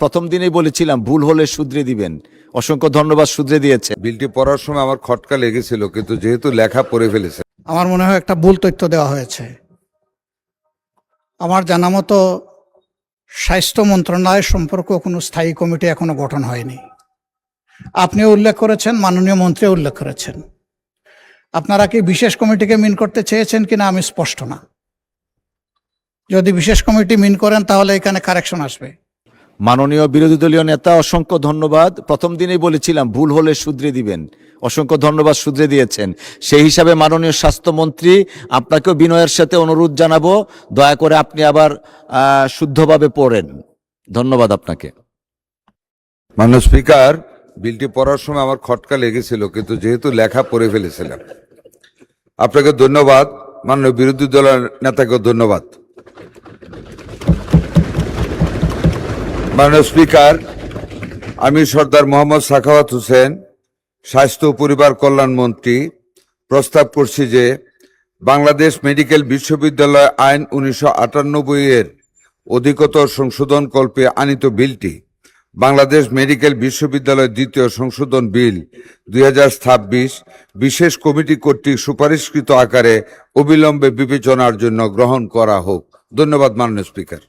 প্রথম দিনেই বলেছিলাম ভুল হলে শুধরে দিবেন। অসংখ্য ধন্যবাদ, শুধরে দিয়েছে। বিলটি পড়ার সময় আমার খটকা লেগেছিল, কিন্তু যেহেতু লেখা পড়ে ফেলেছে। আমার মনে হয় একটা ভুল তথ্য দেওয়া হয়েছে। আমার জানা মতো স্বাস্থ্য মন্ত্রণালয় সম্পর্ক কোনো স্থায়ী কমিটি এখনো গঠন হয়নি। আপনিও উল্লেখ করেছেন, মাননীয় মন্ত্রীও উল্লেখ করেছেন। আপনারা কি বিশেষ কমিটিকে মিন করতে চেয়েছেন কিনা আমি স্পষ্ট না। যদি বিশেষ কমিটি মিন করেন তাহলে এখানে কারেকশন আসবে। মাননীয় বিরোধী দলীয় নেতা, অসংখ্য ধন্যবাদ। প্রথম দিনেই বলেছিলাম ভুল হলে শুধরে দিবেন। অসংখ্য ধন্যবাদ, শুধরে দিয়েছেন। সেই হিসাবে মাননীয় স্বাস্থ্যমন্ত্রী, আপনাকেও বিনয়ের সাথে অনুরোধ জানাবো, দয়া করে আপনি আবার শুদ্ধভাবে পড়েন। ধন্যবাদ আপনাকে। মাননীয় স্পিকার, বিলটি পড়ার সময় আমার খটকা লেগেছিল, কিন্তু যেহেতু লেখা পড়ে ফেলেছিলাম। আপনাকে ধন্যবাদ। মাননীয় বিরোধী দলের নেতাকেও ধন্যবাদ। মাননীয় স্পিকার, আমি সর্দার মোহাম্মদ সাখাওয়াত হোসেন, স্বাস্থ্য ও পরিবার কল্যাণ মন্ত্রী, প্রস্তাব করছি যে বাংলাদেশ মেডিকেল বিশ্ববিদ্যালয় আইন 1998 এর অধিকতর সংশোধন কল্পে আনিত বিলটি বাংলাদেশ মেডিকেল বিশ্ববিদ্যালয় দ্বিতীয় সংশোধন বিল 2026 বিশেষ কমিটি কর্তৃক সুপারিশকৃত আকারে অবিলম্বে বিবেচনার জন্য গ্রহণ করা হোক। ধন্যবাদ মাননীয় স্পিকার।